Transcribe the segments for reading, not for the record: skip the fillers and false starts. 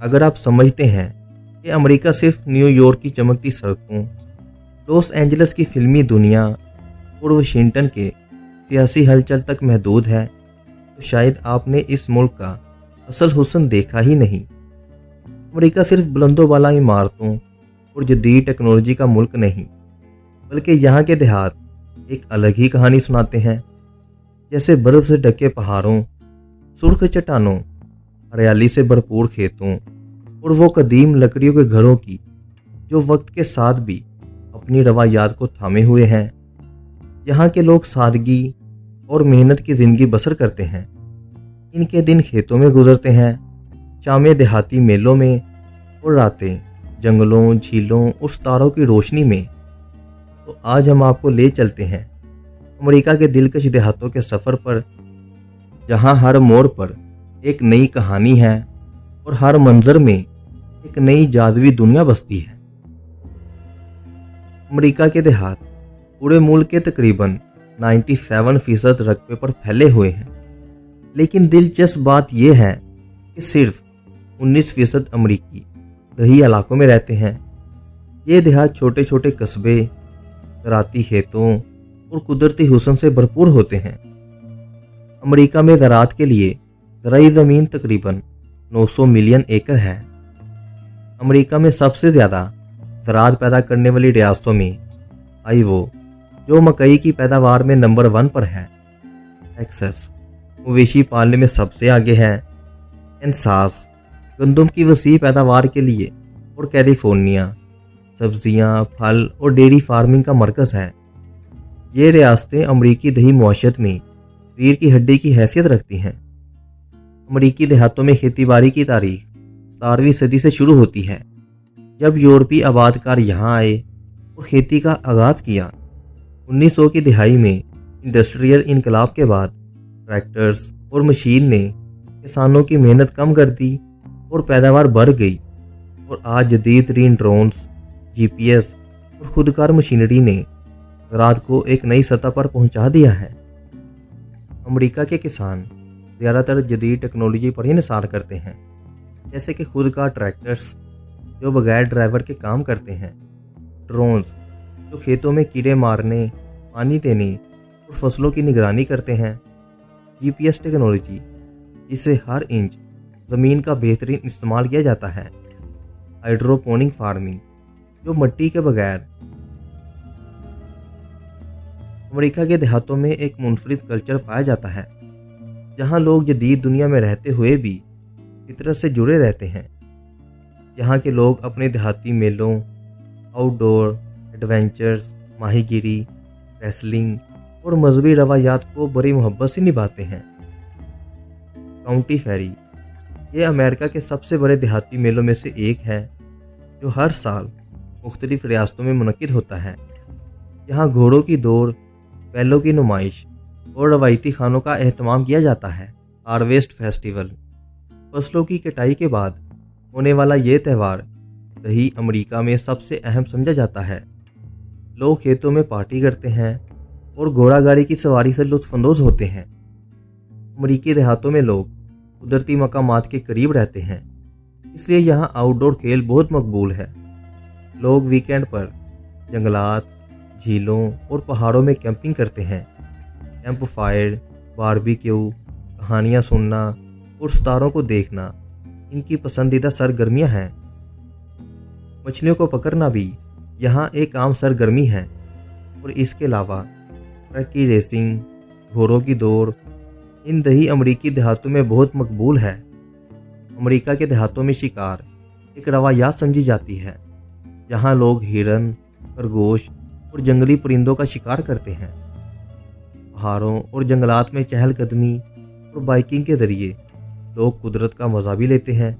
अगर आप समझते हैं कि अमेरिका सिर्फ न्यूयॉर्क की चमकती सड़कों, लॉस एंजल्स की फिल्मी दुनिया और वाशिंगटन के सियासी हलचल तक महदूद है, तो शायद आपने इस मुल्क का असल हुस्न देखा ही नहीं। अमेरिका सिर्फ बुलंदों वाला इमारतों और जदीद टेक्नोलॉजी का मुल्क नहीं, बल्कि यहाँ के देहात एक अलग ही कहानी सुनाते हैं। जैसे बर्फ से ढके पहाड़ों, सुर्ख चट्टानों, हरियाली से भरपूर खेतों और वो कदीम लकड़ियों के घरों की जो वक्त के साथ भी अपनी रवायात को थामे हुए हैं। यहाँ के लोग सादगी और मेहनत की ज़िंदगी बसर करते हैं। इनके दिन खेतों में गुजरते हैं, शामें देहाती मेलों में और रातें जंगलों, झीलों और सितारों की रोशनी में। तो आज हम आपको ले चलते हैं अमेरिका के दिलकश देहातों के सफ़र पर, जहाँ हर मोड़ पर एक नई कहानी है और हर मंजर में एक नई जादुई दुनिया बसती है। अमेरिका के देहात पूरे मुल्क के तकरीबन 97% रकबे पर फैले हुए हैं, लेकिन दिलचस्प बात यह है कि सिर्फ 19% अमरीकी दही इलाकों में रहते हैं। ये देहात छोटे छोटे कस्बे, ज़राती खेतों और कुदरती हुस्न से भरपूर होते हैं। अमेरिका में ज़राअत के लिए ज़राई ज़मीन तकरीबन 900 मिलियन एकड़ है। अमेरिका में सबसे ज़्यादा ज़राअत पैदा करने वाली रियासतों में आइवो, जो मकई की पैदावार में नंबर 1 पर है, टेक्सास मवेशी पालने में सबसे आगे है, कैनसास गंदम की वसी पैदावार के लिए, और कैलिफोर्निया सब्जियां, फल और डेयरी फार्मिंग का मरकज़ है। ये रियासतें अमरीकी दही मुआशरत में रीढ़ की हड्डी की हैसियत रखती हैं। अमरीकी देहातों में खेतीबाड़ी की तारीख 17वीं सदी से शुरू होती है, जब यूरोपीय आबादकार यहाँ आए और खेती का आगाज़ किया। 1900 की दिहाई में इंडस्ट्रियल इनकलाब के बाद ट्रैक्टर्स और मशीन ने किसानों की मेहनत कम कर दी और पैदावार बढ़ गई, और आज जदीद तरीन ड्रोन्स, GPS और खुदकार मशीनरी ने ज़राअत को एक नई सतह पर पहुंचा दिया है। अमेरिका के किसान ज़्यादातर जदीद टेक्नोलॉजी पर ही निसार करते हैं, जैसे कि खुदकार ट्रैक्टर्स जो बगैर ड्राइवर के काम करते हैं, ड्रोन्स जो खेतों में कीड़े मारने, पानी देने और फसलों की निगरानी करते हैं, GPS टेक्नोलॉजी जिससे हर इंच ज़मीन का बेहतरीन इस्तेमाल किया जाता है, हाइड्रोपोनिक फार्मिंग जो मिट्टी के बगैर। अमेरिका के देहातों में एक मुनफरिद कल्चर पाया जाता है, जहां लोग जदीद दुनिया में रहते हुए भी फितरत से जुड़े रहते हैं। यहाँ के लोग अपने देहाती मेलों, आउटडोर एडवेंचर्स, माहीगीरी, रेसलिंग और मजहबी रवायात को बड़ी मोहब्बत से निभाते हैं। काउंटी फेरी ये अमेरिका के सबसे बड़े देहाती मेलों में से एक है, जो हर साल मुख्तलिफ रियासतों में मुनक्किद होता है। यहाँ घोड़ों की दौड़, बैलों की नुमाइश और रवायती खानों का एहतमाम किया जाता है। हार्वेस्ट फेस्टिवल फसलों की कटाई के बाद होने वाला ये त्यौहार दही अमेरिका में सबसे अहम समझा जाता है। लोग खेतों में पार्टी करते हैं और घोड़ा गाड़ी की सवारी से लुत्फानंदोज होते हैं। अमेरिकी देहातों में लोग कुदरती मकामात के करीब रहते हैं, इसलिए यहाँ आउटडोर खेल बहुत मकबूल है। लोग वीकेंड पर जंगलात, झीलों और पहाड़ों में कैंपिंग करते हैं। कैंप फायर, बारबेक्यू, कहानियाँ सुनना और सितारों को देखना इनकी पसंदीदा सरगर्मियाँ हैं। मछलियों को पकड़ना भी यहाँ एक आम सरगर्मी है, और इसके अलावा ट्रक रेसिंग, घोड़ों की दौड़ इन दही अमरीकी देहातों में बहुत मकबूल है। अमेरिका के देहातों में शिकार एक रवायात समझी जाती है, जहाँ लोग हिरन, खरगोश और जंगली परिंदों का शिकार करते हैं। पहाड़ों और जंगलात में चहलकदमी और बाइकिंग के जरिए लोग कुदरत का मज़ा भी लेते हैं।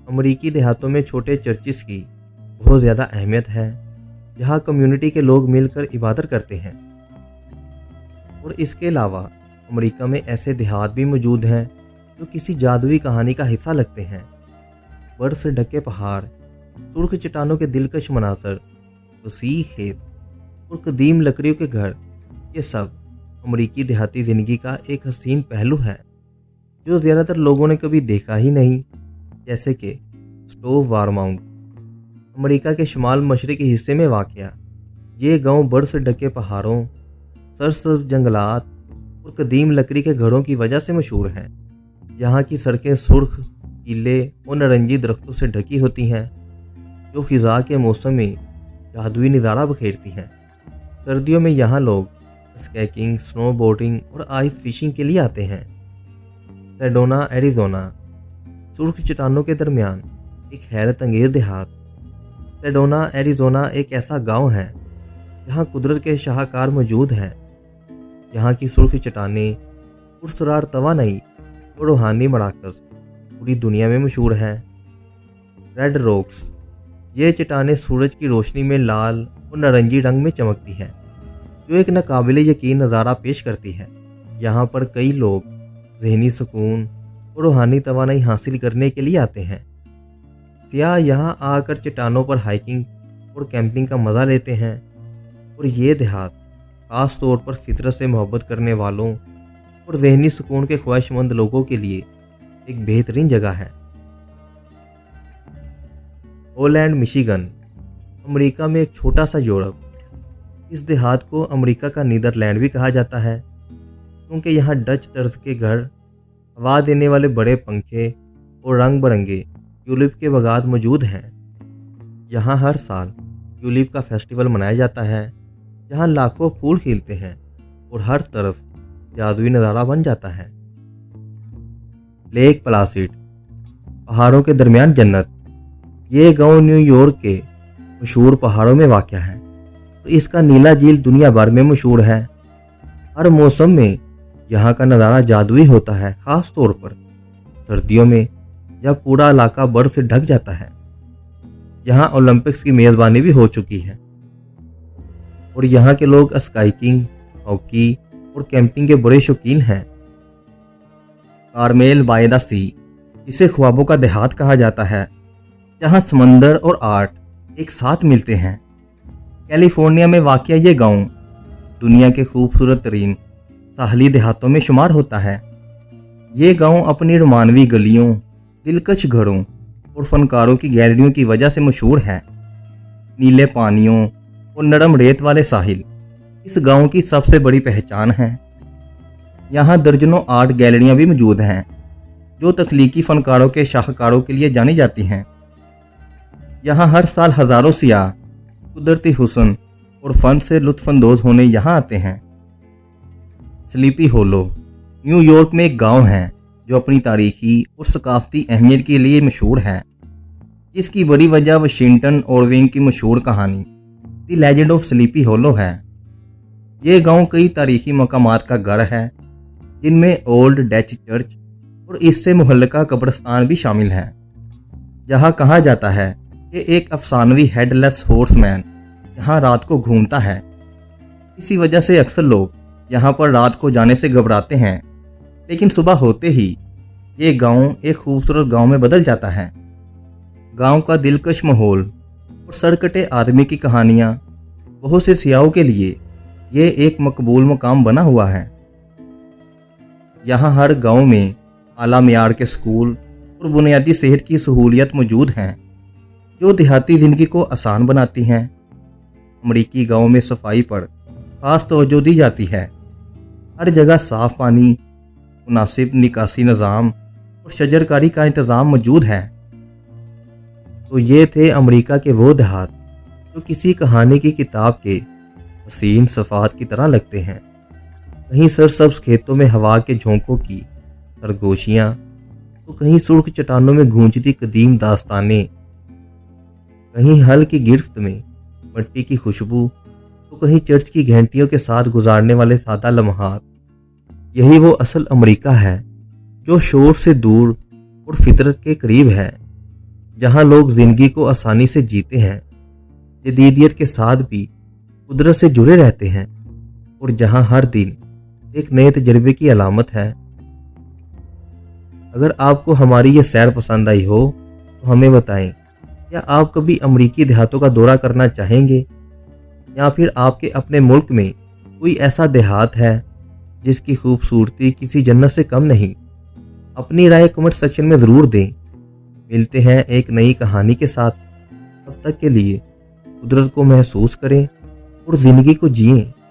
अमेरिकी देहातों में छोटे चर्चिस की बहुत ज़्यादा अहमियत है, जहाँ कम्युनिटी के लोग मिलकर इबादत करते हैं। और इसके अलावा अमेरिका में ऐसे देहात भी मौजूद हैं जो किसी जादुई कहानी का हिस्सा लगते हैं। बर्फ से ढके पहाड़, सुर्ख चट्टानों के दिलकश मनाजर, वसीह खेत और कदीम लकड़ियों के घर, ये सब अमेरिकी देहाती ज़िंदगी का एक हसीन पहलू है जो ज़्यादातर लोगों ने कभी देखा ही नहीं। जैसे कि स्टोव वारमाउंट अमेरिका के शुमाल मशरक़ी हिस्से में वाक़या। ये गांव बर्फ़ से ढके पहाड़ों, सरसब्ज़ जंगलात और कदीम लकड़ी के घरों की वजह से मशहूर है। यहाँ की सड़कें सुर्ख, पीले और नारंगी दरख्तों से ढकी होती हैं, जो ख़िज़ा के मौसम में जादुई नज़ारा बखेरती हैं। सर्दियों में यहाँ लोग स्कैकिंग, स्नो बोर्डिंग और आइस फिशिंग के लिए आते हैं। सेडोना, एरिज़ोना सुर्ख चट्टानों के दरमियान एक हैरत अंगेज़ देहात। सेडोना, एरिज़ोना एक ऐसा गांव है जहां कुदरत के शाहकार मौजूद हैं। यहाँ की सुर्ख चट्टानें, पुरस्रार तवानाई और रूहानी मराकज़ पूरी दुनिया में मशहूर हैं। रेड रॉक्स ये चट्टानें सूरज की रोशनी में लाल और नारंगी रंग में चमकती हैं, जो एक नाकाबिले यकीन नज़ारा पेश करती है। यहाँ पर कई लोग ज़हनी सुकून और रूहानी तवानाई हासिल करने के लिए आते हैं। सियाह यहाँ आकर चट्टानों पर हाइकिंग और कैंपिंग का मज़ा लेते हैं और ये देहात ख़ास तौर पर फितरत से मोहब्बत करने वालों और ज़हनी सुकून के ख्वाहिशमंद लोगों के लिए एक बेहतरीन जगह है। होलैंड, मिशिगन अमेरिका में एक छोटा सा यूरोप। इस देहात को अमेरिका का नीदरलैंड भी कहा जाता है, क्योंकि यहाँ डच तर्ज के घर, हवा देने वाले बड़े पंखे और रंग बिरंगे ट्यूलिप के बागात मौजूद हैं। यहाँ हर साल ट्यूलिप का फेस्टिवल मनाया जाता है, जहाँ लाखों फूल खिलते हैं और हर तरफ जादुई नज़ारा बन जाता है। लेक प्लासिड पहाड़ों के दरमियान जन्नत। ये गांव न्यूयॉर्क के मशहूर पहाड़ों में वाक़या है, तो इसका नीला झील दुनिया भर में मशहूर है। हर मौसम में यहाँ का नज़ारा जादुई होता है, ख़ास तौर पर सर्दियों में जब पूरा इलाका बर्फ़ से ढक जाता है। यहाँ ओलंपिक्स की मेज़बानी भी हो चुकी है और यहाँ के लोग स्काइकिंग, हॉकी और कैंपिंग के बड़े शौकीन हैं। कारमेल बाय द सी इसे ख्वाबों का देहात कहा जाता है, जहाँ समंदर और आर्ट एक साथ मिलते हैं। कैलिफोर्निया में वाक़या ये गांव दुनिया के खूबसूरत तरीन साहली देहातों में शुमार होता है। ये गांव अपनी रोमानवी गलियों, दिलकश घरों और फनकारों की गैलरियों की वजह से मशहूर है। नीले पानियों और नरम रेत वाले साहिल इस गांव की सबसे बड़ी पहचान है। यहाँ दर्जनों आर्ट गैलरियाँ भी मौजूद हैं, जो तख्लीकी फनकारों के शाहकारों के लिए जानी जाती हैं। यहाँ हर साल हज़ारों सियाह कुदरती हुस्न और फन से लुत्फ़अंदोज़ होने यहाँ आते हैं। स्लीपी होलो न्यूयॉर्क में एक गांव है जो अपनी तारीखी और सकाफती अहमियत के लिए मशहूर है, जिसकी बड़ी वजह वाशिंगटन ऑरवेल की मशहूर कहानी द लेजेंड ऑफ स्लीपी होलो है। ये गांव कई तारीखी मकामात का घर है, जिनमें ओल्ड डच चर्च और इससे मुहल्लका कब्रिस्तान भी शामिल है, जहां कहा जाता है कि एक अफसानवी हेडलेस हॉर्समैन यहाँ रात को घूमता है। इसी वजह से अक्सर लोग यहाँ पर रात को जाने से घबराते हैं, लेकिन सुबह होते ही ये गांव एक खूबसूरत गांव में बदल जाता है। गांव का दिलकश माहौल और सरकटे आदमी की कहानियाँ बहुत से सियाहों के लिए ये एक मकबूल मकाम बना हुआ है। यहाँ हर गांव में आला मियार के स्कूल और बुनियादी सेहत की सहूलियत मौजूद हैं, जो देहाती ज़िंदगी को आसान बनाती हैं। अमरीकी गांव में सफाई पर खास तवज्जो दी जाती है। हर जगह साफ़ पानी, मुनासिब निकासी निज़ाम और शजरकारी का इंतज़ाम मौजूद है। तो ये थे अमेरिका के वो देहात जो किसी कहानी की किताब के हसीन सफ़ात की तरह लगते हैं। कहीं सरसब्ज़ खेतों में हवा के झोंकों की सरगोशियाँ, तो कहीं सुर्ख चट्टानों में गूंजती कदीम दास्तानें, कहीं हल की गिरफ्त में मिट्टी की खुशबू, तो कहीं चर्च की घंटियों के साथ गुजारने वाले सादा लम्हात। यही वो असल अमेरिका है जो शोर से दूर और फितरत के करीब है, जहाँ लोग ज़िंदगी को आसानी से जीते हैं, जदीदियत के साथ भी कुदरत से जुड़े रहते हैं, और जहाँ हर दिन एक नए तजर्बे की अलामत है। अगर आपको हमारी ये सैर पसंद आई हो तो हमें बताएं, क्या आप कभी अमरीकी देहातों का दौरा करना चाहेंगे, या फिर आपके अपने मुल्क में कोई ऐसा देहात है जिसकी खूबसूरती किसी जन्नत से कम नहीं। अपनी राय कमेंट सेक्शन में ज़रूर दें। ملتے ہیں ایک نئی کہانی کے ساتھ. تب تک کے لیے قدرت کو محسوس کریں اور زندگی کو جئیں.